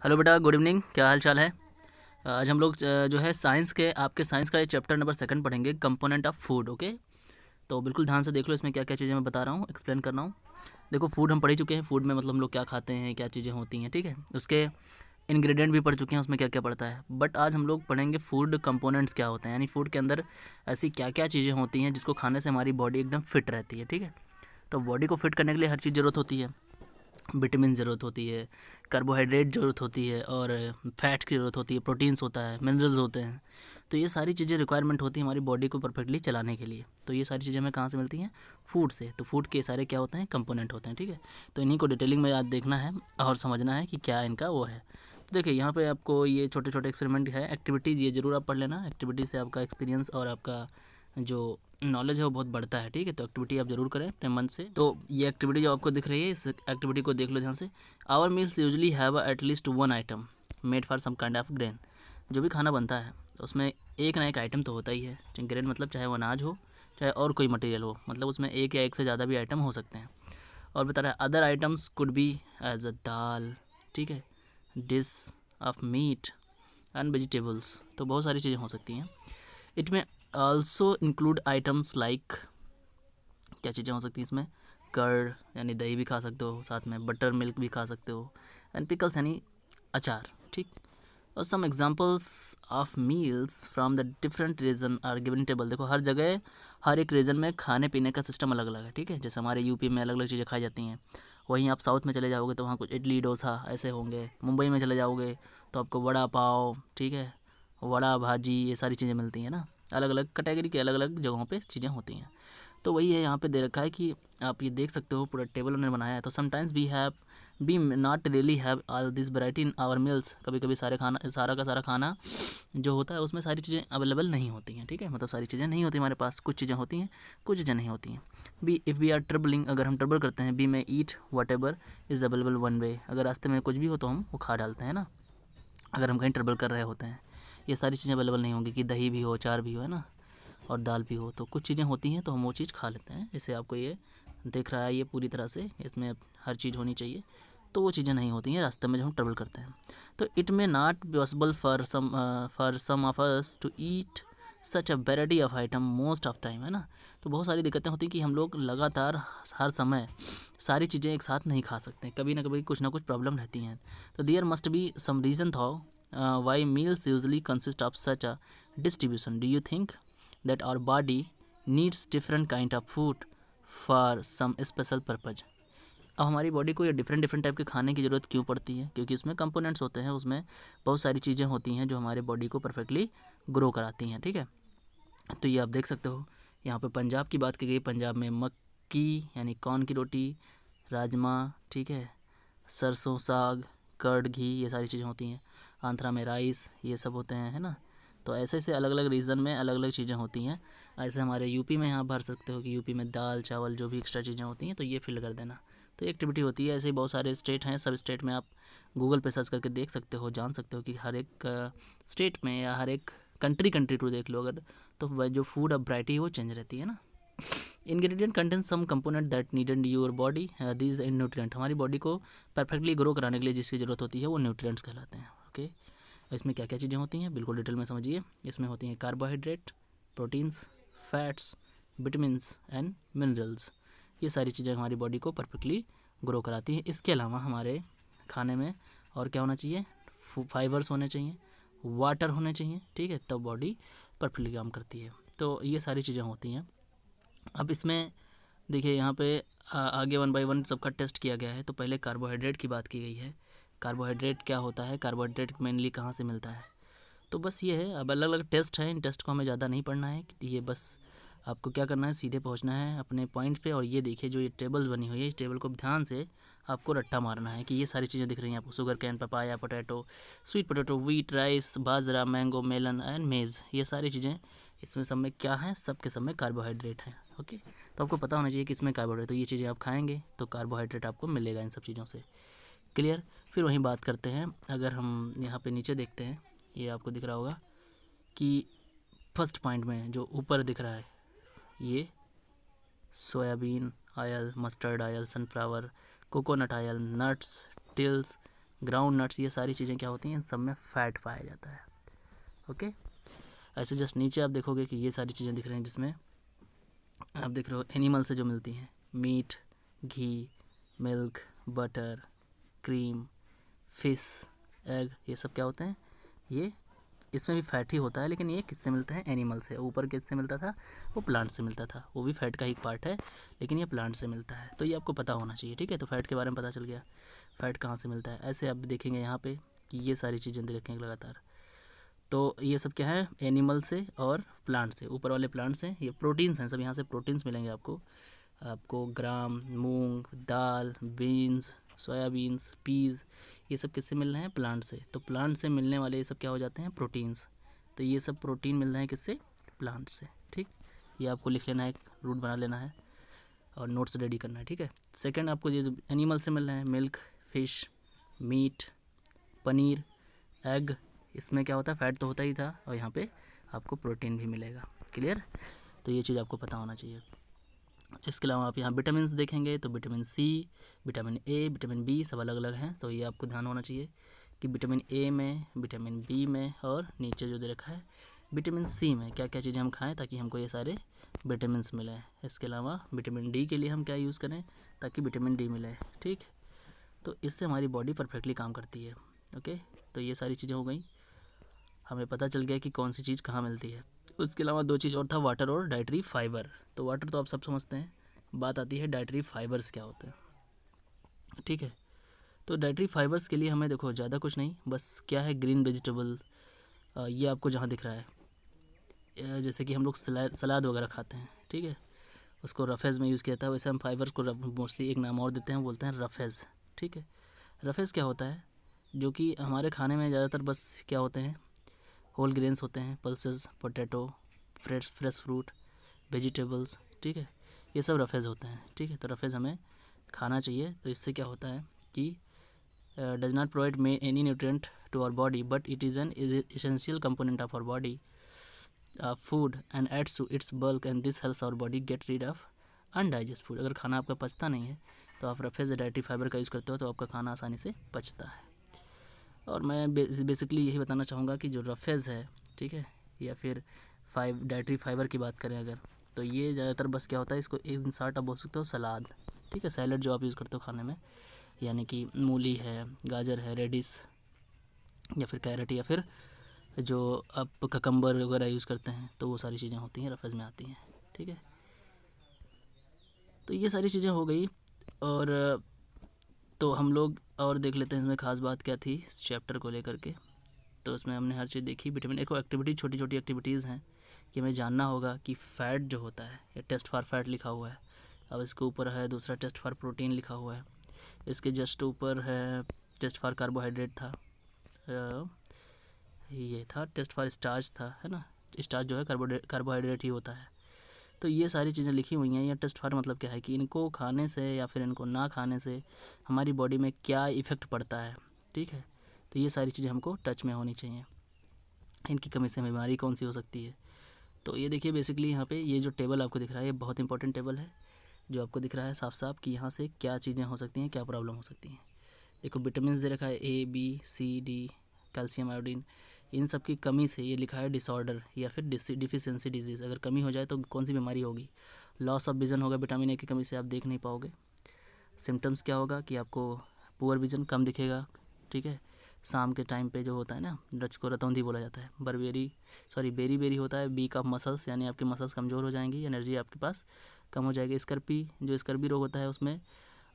Hello बेटा, good evening. क्या हाल चाल है? आज हम लोग जो है साइंस के आपके साइंस का ये चैप्टर नंबर 2 पढ़ेंगे, कंपोनेंट ऑफ फूड। ओके, तो बिल्कुल ध्यान से देख लो, इसमें क्या क्या चीज़ें मैं बता रहा हूँ, एक्सप्लेन कर रहा हूँ। देखो, फूड हम पढ़ ही चुके हैं। फूड में मतलब हम लोग क्या खाते हैं, क्या चीज़ें होती हैं, ठीक है। उसके इंग्रेडिएंट भी पढ़ चुके हैं, उसमें क्या क्या पड़ता है। बट आज हम लोग पढ़ेंगे फूड कंपोनेंट्स क्या होते हैं, यानी फूड के अंदर ऐसी क्या क्या चीज़ें होती हैं जिसको खाने से हमारी बॉडी एकदम फिट रहती है, ठीक है। तो बॉडी को फिट करने के लिए हर चीज़ ज़रूरत होती है। विटामिन ज़रूरत होती है, कार्बोहाइड्रेट ज़रूरत होती है, और फैट्स की ज़रूरत होती है, प्रोटीन्स होता है, मिनरल्स होते हैं। तो ये सारी चीज़ें रिक्वायरमेंट होती है हमारी बॉडी को परफेक्टली चलाने के लिए। तो ये सारी चीज़ें हमें कहाँ से मिलती हैं? फूड से। तो फूड के सारे क्या होते हैं? कंपोनेंट होते हैं, ठीक है। तो इन्हीं को डिटेलिंग में आज देखना है और समझना है कि क्या इनका वो है। तो देखिए, यहाँ पे आपको ये छोटे छोटे एक्सपेरिमेंट है, एक्टिविटीज़, ये ज़रूर आप पढ़ लेना। एक्टिविटीज़ से आपका एक्सपीरियंस और आपका जो नॉलेज है वो बहुत बढ़ता है, ठीक है। तो एक्टिविटी आप ज़रूर करें अपने मन से। तो ये एक्टिविटी जो आपको दिख रही है, इस एक्टिविटी को देख लो ध्यान से। Our meals usually have at least one item made for some kind of grain. जो भी खाना बनता है उसमें एक ना एक आइटम तो होता ही है। ग्रेन मतलब चाहे वो अनाज हो, चाहे और कोई मटेरियल हो, मतलब उसमें एक या एक से ज़्यादा भी आइटम हो सकते हैं। और बता रहा है other items could be as a dal, ठीक है, dish of meat and vegetables. तो बहुत सारी चीज़ें हो सकती हैं। इट में ऑल्सो इंक्लूड आइटम्स लाइक, क्या चीज़ें हो सकती हैं इसमें? कर्ड यानी दही भी खा सकते हो, साथ में बटर मिल्क भी खा सकते हो, एंड पिकल्स यानी अचार, ठीक। और some examples of meals from the different region are given table. देखो, हर जगह हर एक रीजन में खाने पीने का सिस्टम अलग अलग है, ठीक है। जैसे हमारे यूपी में अलग अलग चीज़ें खाई जाती हैं, वहीं आप साउथ में चले जाओगे तो वहाँ कुछ इडली डोसा ऐसे होंगे। मुंबई में चले जाओगे तो आपको वड़ा पाव, ठीक है, वड़ा भाजी, ये सारी चीज़ें मिलती हैं ना। अलग अलग कैटेगरी के अलग अलग जगहों पे चीज़ें होती हैं। तो वही है, यहाँ पे दे रखा है कि आप ये देख सकते हो, पूरा टेबल उन्होंने बनाया है। तो sometimes we have we not really have all this variety in our meals. कभी कभी सारा का सारा खाना जो होता है उसमें सारी चीज़ें अवेलेबल नहीं होती हैं, ठीक है। मतलब सारी चीज़ें नहीं होती हमारे पास, कुछ चीज़ें होती हैं, कुछ चीज़ें नहीं होती हैं। Be if we are troubling, अगर हम ट्रबल करते हैं, be may eat whatever is available one way. अगर रास्ते में कुछ भी हो तो हम वो खा डालते हैं ना, अगर हम कहीं ट्रबल कर रहे होते हैं। ये सारी चीज़ें अवेलेबल नहीं होंगी कि दही भी हो, अचार भी हो, है ना, और दाल भी हो। तो कुछ चीज़ें होती हैं तो हम वो चीज़ खा लेते हैं। जैसे आपको ये दिख रहा है, ये पूरी तरह से इसमें हर चीज़ होनी चाहिए, तो वो चीज़ें नहीं होती हैं रास्ते में जब हम ट्रेवल करते हैं। तो it may not possible for some of us to eat such a variety of item most of time, है ना। तो बहुत सारी दिक्कतें होती हैं कि हम लोग लगातार हर समय सारी चीज़ें एक साथ नहीं खा सकते, कभी ना कभी कुछ ना कुछ प्रॉब्लम रहती हैं। तो there must be some reason that why meals usually consist of such a distribution. Do you think that our body needs different kind of food for some special purpose। अब हमारी बॉडी को ये different different type के खाने की ज़रूरत क्यों पड़ती है? क्योंकि उसमें कंपोनेंट्स होते हैं, उसमें बहुत सारी चीज़ें होती हैं जो हमारे बॉडी को परफेक्टली ग्रो कराती हैं, ठीक है। तो ये आप देख सकते हो, यहाँ पे पंजाब की बात की गई। पंजाब में मक्की यानी कॉर्न की रोटी, राजमा, ठीक है, सरसों साग, कर्ड घी, ये सारी चीज़ें होती हैं। आंध्रा में राइस, ये सब होते हैं, है ना। तो ऐसे ऐसे अलग अलग रीजन में अलग अलग चीज़ें होती हैं। ऐसे हमारे यूपी में यहाँ भर सकते हो कि यूपी में दाल चावल जो भी एक्स्ट्रा चीज़ें होती हैं तो ये फिल कर देना। तो एक्टिविटी होती है। ऐसे ही बहुत सारे स्टेट हैं, सब स्टेट में आप गूगल पे सर्च करके देख सकते हो, जान सकते हो कि हर एक स्टेट में या हर एक कंट्री टू देख लो अगर, तो वह जो फूड अब वैरायटी है वो चेंज रहती है ना। Ingredient contain some component that needed your body, these in nutrient. हमारी बॉडी को परफेक्टली ग्रो कराने के लिए जिसकी ज़रूरत होती है वो न्यूट्रिएंट्स कहलाते हैं, ओके। इसमें क्या क्या चीज़ें होती हैं बिल्कुल डिटेल में समझिए। इसमें होती हैं carbohydrate, proteins, fats, vitamins and minerals. ये सारी चीज़ें हमारी बॉडी को परफेक्टली ग्रो कराती हैं। इसके अलावा हमारे खाने में और क्या होना चाहिए? फाइबर्स होने चाहिए, वाटर होने चाहिए, ठीक है, तब बॉडी परफेक्टली काम करती है। तो ये सारी चीज़ें होती हैं। अब इसमें देखिए, यहाँ पे आगे वन बाय वन सबका टेस्ट किया गया है। तो पहले कार्बोहाइड्रेट की बात की गई है। कार्बोहाइड्रेट क्या होता है, कार्बोहाइड्रेट मेनली कहाँ से मिलता है? तो बस ये है। अब अलग अलग टेस्ट है, इन टेस्ट को हमें ज़्यादा नहीं पढ़ना है। ये बस आपको क्या करना है, सीधे पहुंचना है अपने पॉइंट पे। और ये देखिए, जो ये टेबल बनी हुई है, इस टेबल को ध्यान से आपको रट्टा मारना है कि ये सारी चीज़ें दिख रही हैं आपको, sugar cane, papaya, potato, sweet potato, wheat, rice, bajra, mango, melon and maize, ये सारी चीज़ें इसमें सब में क्या है? सब के सब में कार्बोहाइड्रेट है, ओके। तो आपको पता होना चाहिए कि इसमें कार्बोहाइड्रेट, तो ये चीज़ें आप खाएंगे तो कार्बोहाइड्रेट आपको मिलेगा इन सब चीज़ों से, क्लियर। फिर वहीं बात करते हैं, अगर हम यहाँ पे नीचे देखते हैं, ये आपको दिख रहा होगा कि फर्स्ट पॉइंट में जो ऊपर दिख रहा है, ये soybean oil, mustard oil, sunflower, coconut oil, nuts, टिल्स, ग्राउंड नट्स, ये सारी चीज़ें क्या होती हैं, इन सब में फ़ैट पाया जाता है। ओके, ऐसे जस्ट नीचे आप देखोगे कि ये सारी चीज़ें दिख रही हैं, जिसमें आप देख रहे हो एनिमल से जो मिलती हैं, मीट, घी, milk, butter, cream, fish, egg, ये सब क्या होते हैं, ये इसमें भी फैट ही होता है, लेकिन ये किससे मिलता है, एनिमल से। ऊपर किससे मिलता था, वो प्लांट से मिलता था, वो भी फैट का ही पार्ट है, लेकिन ये प्लांट से मिलता है। तो ये आपको पता होना चाहिए, ठीक है। तो फैट के बारे में पता चल गया, फैट कहाँ से मिलता है। ऐसे आप देखेंगे यहाँ पे कि ये सारी चीज़ें दे रखेंगे लगातार। तो ये सब क्या है, एनिमल से और प्लांट से। ऊपर वाले प्लांट से ये प्रोटीन्स हैं सब, यहाँ से प्रोटीन्स मिलेंगे आपको ग्राम, मूंग, दाल, बीन्स, सोयाबीन्स, पीज़, ये सब किससे मिल रहे हैं, प्लांट से। तो प्लांट से मिलने वाले ये सब क्या हो जाते हैं, प्रोटीन्स। तो ये सब प्रोटीन मिल रहे हैं किससे, प्लांट से, ठीक। ये आपको लिख लेना है, एक रूट बना लेना है और नोट्स रेडी करना है, ठीक है। सेकंड, आपको ये जो एनिमल से मिल रहे हैं, milk, fish, meat, paneer, egg, इसमें क्या होता है, फैट तो होता ही था, और यहाँ पे आपको प्रोटीन भी मिलेगा। क्लियर। तो ये चीज़ आपको पता होना चाहिए। इसके अलावा आप यहाँ विटामिन देखेंगे तो vitamin C, vitamin A, vitamin B सब अलग अलग हैं। तो ये आपको ध्यान होना चाहिए कि विटामिन ए में, विटामिन बी में, और नीचे जो दे रखा है विटामिन सी में क्या क्या चीज़ें हम खाएं ताकि हमको ये सारे विटामिन मिलें। इसके अलावा विटामिन डी के लिए हम क्या यूज़ करें ताकि विटामिन डी मिले, ठीक। तो इससे हमारी बॉडी परफेक्टली काम करती है। ओके, तो ये सारी चीज़ें हो गई, हमें पता चल गया कि कौन सी चीज़ कहाँ मिलती है। उसके अलावा दो चीज़ और था, वाटर और डाइटरी फाइबर। तो वाटर तो आप सब समझते हैं, बात आती है डाइटरी फाइबर्स क्या होते हैं, ठीक है। तो डाइटरी फाइबर्स के लिए हमें देखो ज़्यादा कुछ नहीं, बस क्या है, ग्रीन वेजिटेबल, ये आपको जहाँ दिख रहा है, जैसे कि हम लोग सलाद वगैरह खाते हैं, ठीक है, उसको रफेज़ में यूज़ किया था, वैसे हम फाइबर को मोस्टली एक नाम और देते हैं, बोलते हैं रफेज़, ठीक है। रफेज़ क्या होता है, जो कि हमारे खाने में ज़्यादातर बस क्या होते हैं, होल ग्रेन्स होते हैं, pulses, potato, fresh fruit, vegetables, ठीक है, ये सब रफेज़ होते हैं, ठीक है। तो रफेज़ हमें खाना चाहिए। तो इससे क्या होता है कि does not provide may any nutrient to our body but it is an essential component of our body food and adds to its bulk and this helps our body get rid of undigest food. अगर खाना आपका पचता नहीं है तो आप roughage dietary fibre का use करते हो तो आपका खाना आसानी से पचता है। और मैं बेसिकली यही बताना चाहूँगा कि जो रफेज़ है, ठीक है, या फिर डाइटरी फाइबर की बात करें अगर, तो ये ज़्यादातर बस क्या होता है, इसको एक शॉर्ट आप बोल सकते हो सलाद, ठीक है, सैलड जो आप यूज़ करते हो खाने में, यानी कि मूली है, गाजर है, रेडिस, या फिर कैरेट, या फिर जो आप ककम्बर वगैरह यूज़ करते हैं, तो वो सारी चीज़ें होती हैं रफेज़ में आती हैं, ठीक है। तो ये सारी चीज़ें हो गई। और तो हम लोग और देख लेते हैं इसमें ख़ास बात क्या थी इस चैप्टर को लेकर के। तो उसमें हमने हर चीज़ देखी। विटामिन ए को एक्टिविटी, छोटी छोटी एक्टिविटीज़ हैं कि हमें जानना होगा कि फ़ैट जो होता है, ये टेस्ट फॉर फैट लिखा हुआ है, अब इसके ऊपर है दूसरा टेस्ट फॉर प्रोटीन लिखा हुआ है, इसके जस्ट ऊपर है टेस्ट फॉर कार्बोहाइड्रेट था, ये था टेस्ट फॉर स्टार्च था, है ना, स्टार्च जो है कार्बोहाइड्रेट ही होता है। तो ये सारी चीज़ें लिखी हुई हैं। ये टेस्ट फॉर मतलब क्या है कि इनको खाने से या फिर इनको ना खाने से हमारी बॉडी में क्या इफ़ेक्ट पड़ता है, ठीक है। तो ये सारी चीज़ें हमको टच में होनी चाहिए। इनकी कमी से बीमारी कौन सी हो सकती है। तो ये देखिए बेसिकली यहाँ पे ये जो टेबल आपको दिख रहा है ये बहुत इंपॉर्टेंट टेबल है, जो आपको दिख रहा है साफ साफ कि यहाँ से क्या चीज़ें हो सकती हैं, क्या प्रॉब्लम हो सकती हैं। देखो विटामिन दे रखा है A B C D, calcium, iodine, इन सब की कमी से ये लिखा है डिसऑर्डर या फिर डिफिशियंसी डिजीज़। अगर कमी हो जाए तो कौन सी बीमारी होगी, लॉस ऑफ विज़न होगा, विटामिन ए की कमी से आप देख नहीं पाओगे। सिम्टम्स क्या होगा कि आपको पुअर विज़न, कम दिखेगा, ठीक है। शाम के टाइम पे जो होता है ना, डच को रतौंधी बोला जाता है, बेरी बेरी होता है, वीक ऑफ मसल्स, यानी आपकी मसल्स कमज़ोर हो जाएंगी, एनर्जी आपके पास कम हो जाएगी। स्कर्पी रोग होता है, उसमें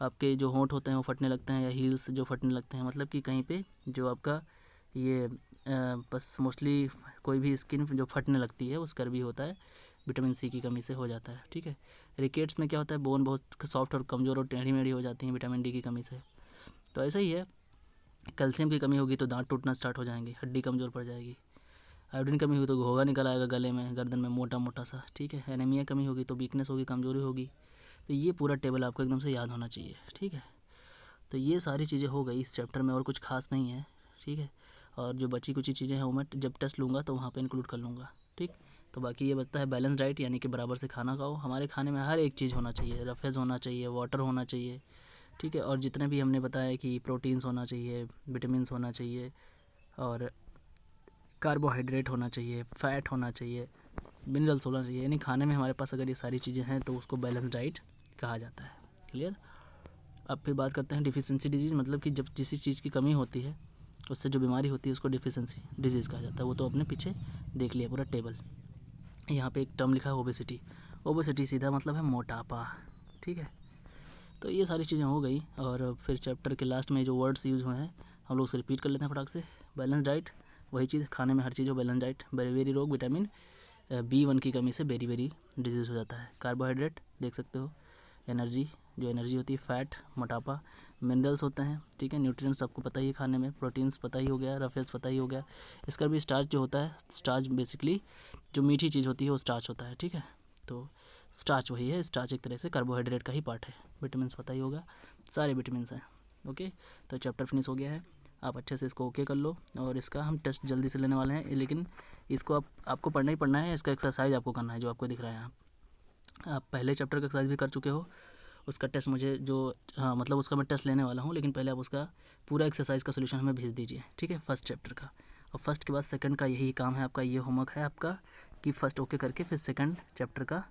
आपके जो होंठ होते हैं वो फटने लगते हैं, या हील्स जो फटने लगते हैं, मतलब कि कहीं पे जो आपका ये बस मोस्टली कोई भी स्किन जो फटने लगती है वो स्कर्बी होता है, विटामिन सी की कमी से हो जाता है, ठीक है। रिकेट्स में क्या होता है, बोन बहुत सॉफ्ट और कमज़ोर और टेढ़ी मेढ़ी हो जाती हैं विटामिन डी की कमी से। तो ऐसा ही है, कैल्शियम की कमी होगी तो दांत टूटना स्टार्ट हो जाएंगे, हड्डी कमज़ोर पड़ जाएगी। आयोडीन कमी होगी तो घोंघा निकल आएगा गले में, गर्दन में मोटा मोटा सा, ठीक है। एनीमिया कमी होगी तो वीकनेस होगी, कमज़ोरी होगी। तो ये पूरा टेबल आपको एकदम से याद होना चाहिए, ठीक है। तो ये सारी चीज़ें हो गई इस चैप्टर में, और कुछ खास नहीं है, ठीक है। और जो बची कुछ चीज़ें हैं वो मैं जब टेस्ट लूँगा तो वहाँ पे इंक्लूड कर लूँगा, ठीक। तो बाकी ये बचता है बैलेंस डाइट, यानी कि बराबर से खाना खाओ। हमारे खाने में हर एक चीज़ होना चाहिए, रफेज़ होना चाहिए, वाटर होना चाहिए, ठीक है। और जितने भी हमने बताया कि प्रोटीन्स होना चाहिए, विटामिन्स होना चाहिए और कार्बोहाइड्रेट होना चाहिए, फ़ैट होना चाहिए, मिनरल्स होना चाहिए, यानी खाने में हमारे पास अगर ये सारी चीज़ें हैं तो उसको बैलेंस डाइट कहा जाता है। क्लियर। अब फिर बात करते हैं डिफिशिएंसी डिजीज़, मतलब कि जब किसी चीज़ की कमी होती है उससे जो बीमारी होती है उसको डिफिशिएंसी डिजीज़ कहा जाता है। वो तो अपने पीछे देख लिया पूरा टेबल। यहाँ पे एक टर्म लिखा है ओबेसिटी। ओबेसिटी सीधा मतलब है मोटापा। ठीक है। तो ये सारी चीज़ें हो गई और फिर चैप्टर के लास्ट में जो वर्ड्स यूज़ हुए हैं हम लोग उसे रिपीट कर लेते हैं फटाक से। बैलेंस डाइट, वही चीज़, खाने में हर चीज़ हो बैलेंस डाइट। बेरी रोग, विटामिन B1 की कमी से बेरी डिजीज़ हो जाता है। कार्बोहाइड्रेट देख सकते हो, एनर्जी, जो एनर्जी होती है, फैट मोटापा, मिनरल्स होते हैं, ठीक है, न्यूट्रिएंट्स आपको पता ही है खाने में, प्रोटीन्स पता ही हो गया, रफेज पता ही हो गया। इसका भी स्टार्च जो होता है, स्टार्च बेसिकली जो मीठी चीज़ होती है वो स्टार्च होता है। ठीक है। तो स्टार्च वही है, स्टार्च एक तरह से कार्बोहाइड्रेट का ही पार्ट है। विटामिन्स पता ही होगा, सारे विटामिन्स हैं। ओके, तो चैप्टर फिनिश हो गया है। आप अच्छे से इसको ओके कर लो और इसका हम टेस्ट जल्दी से लेने वाले हैं, लेकिन इसको आपको पढ़ना ही पढ़ना है। इसका एक्सरसाइज आपको करना है जो आपको दिख रहा है यहाँ। आप पहले चैप्टर का एक्सरसाइज भी कर चुके हो, उसका टेस्ट मुझे जो, हाँ मतलब उसका मैं टेस्ट लेने वाला हूँ, लेकिन पहले आप उसका पूरा एक्सरसाइज का सोल्यूशन हमें भेज दीजिए। ठीक है, फर्स्ट चैप्टर का। और फर्स्ट के बाद सेकंड का यही काम है आपका, ये होमवर्क है आपका कि फर्स्ट ओके करके फिर सेकंड चैप्टर का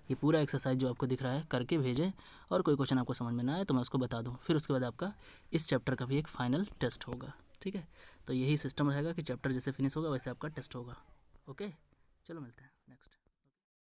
ये पूरा एक्सरसाइज जो आपको दिख रहा है करके भेजें। और कोई क्वेश्चन आपको समझ में ना आए तो मैं उसको बता दूँ, फिर उसके बाद आपका इस चैप्टर का भी एक फाइनल टेस्ट होगा। ठीक है, तो यही सिस्टम रहेगा कि चैप्टर जैसे फिनिश होगा वैसे आपका टेस्ट होगा। ओके, चलो मिलते हैं नेक्स्ट।